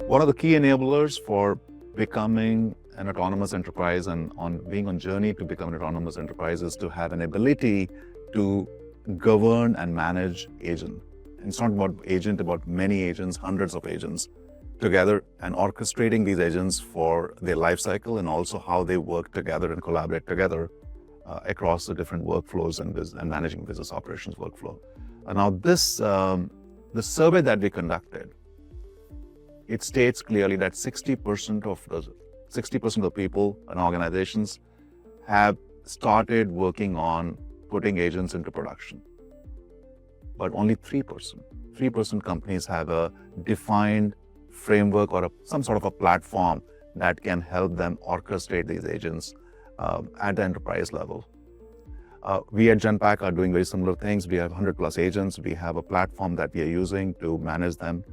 One of the key enablers for becoming an autonomous enterprise and being on journey to become an autonomous enterprise is to have an ability to govern and manage agent. And it's not about agent, about many agents, hundreds of agents together, and orchestrating these agents for their life cycle and also how they work together and collaborate together across the different workflows and managing business operations workflow. Now this, the survey that we conducted, it states clearly that 60% of the people and organizations have started working on putting agents into production. But only 3% companies have a defined framework or some sort of a platform that can help them orchestrate these agents at the enterprise level. We at Genpact are doing very similar things. We have 100+ agents. We have a platform that we are using to manage them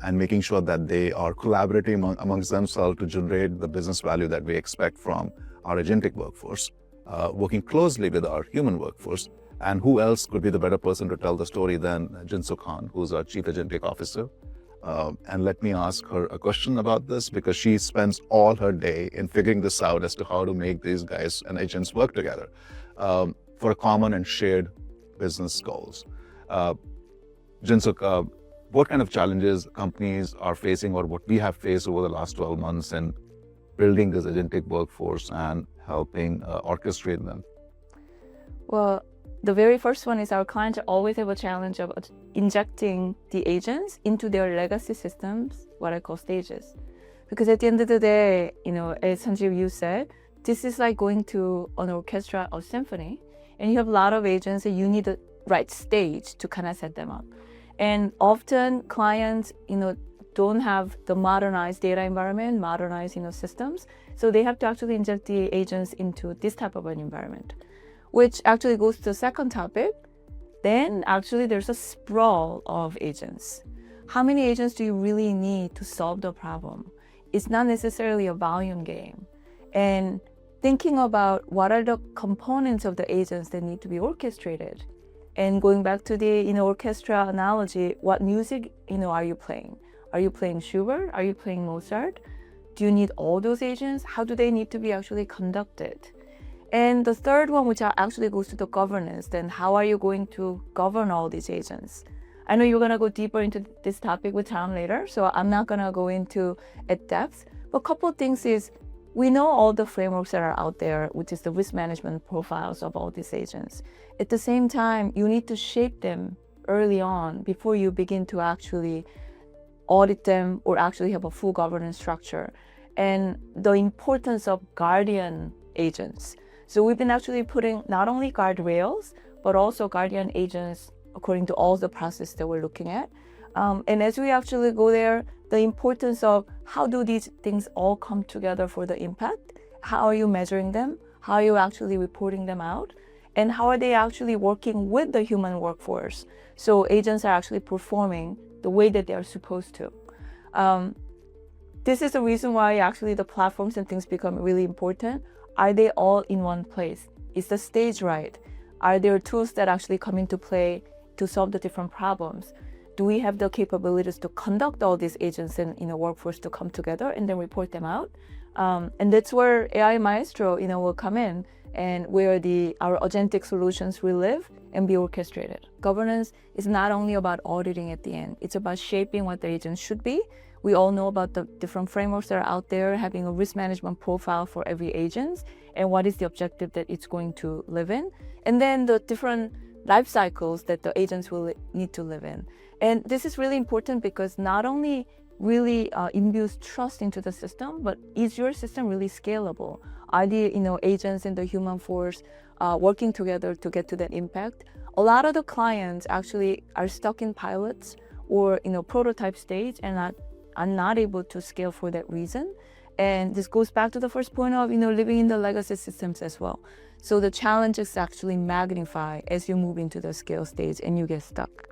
and making sure that they are collaborating amongst themselves to generate the business value that we expect from our agentic workforce, working closely with our human workforce. And who else could be the better person to tell the story than Jinsook Han, who's our Chief Agentic Officer. And let me ask her a question about this, because she spends all her day in figuring this out as to how to make these guys and agents work together for a common and shared business goals. Jinsook, what kind of challenges companies are facing, or what we have faced over the last 12 months in building this agentic workforce and helping orchestrate them? Well, the very first one is our clients always have a challenge of injecting the agents into their legacy systems, what I call stages. Because at the end of the day, as Sanjeev, you said, this is like going to an orchestra or symphony, and you have a lot of agents and you need the right stage to kind of set them up. And often clients, don't have the modernized data environment, modernized, systems. So they have to actually inject the agents into this type of an environment, which actually goes to the second topic. Then actually there's a sprawl of agents. How many agents do you really need to solve the problem? It's not necessarily a volume game. And thinking about what are the components of the agents that need to be orchestrated. And going back to the orchestra analogy, what music are you playing? Are you playing Schubert? Are you playing Mozart? Do you need all those agents? How do they need to be actually conducted? And the third one, which actually goes to the governance, then how are you going to govern all these agents? I know you're going to go deeper into this topic with Tom later, so I'm not going to go into at depth. But a couple of things is, we know all the frameworks that are out there, which is the risk management profiles of all these agents. At the same time, you need to shape them early on before you begin to actually audit them or actually have a full governance structure. And the importance of guardian agents. So we've been actually putting not only guardrails, but also guardian agents according to all the process that we're looking at. And as we actually go there, the importance of how do these things all come together for the impact? How are you measuring them? How are you actually reporting them out? And how are they actually working with the human workforce? So agents are actually performing the way that they are supposed to. This is the reason why actually the platforms and things become really important. Are they all in one place? Is the stage right? Are there tools that actually come into play to solve the different problems? Do we have the capabilities to conduct all these agents and workforce to come together and then report them out? And that's where AI Maestro will come in, and where our agentic solutions will live and be orchestrated. Governance is not only about auditing at the end, it's about shaping what the agents should be. We all know about the different frameworks that are out there, having a risk management profile for every agent and what is the objective that it's going to live in. And then the different life cycles that the agents will need to live in. And this is really important because not only really imbues trust into the system, but is your system really scalable? Are the agents and the human force working together to get to that impact? A lot of the clients actually are stuck in pilots or prototype stage and are not able to scale for that reason. And this goes back to the first point of living in the legacy systems as well. So the challenges actually magnify as you move into the scale stage and you get stuck.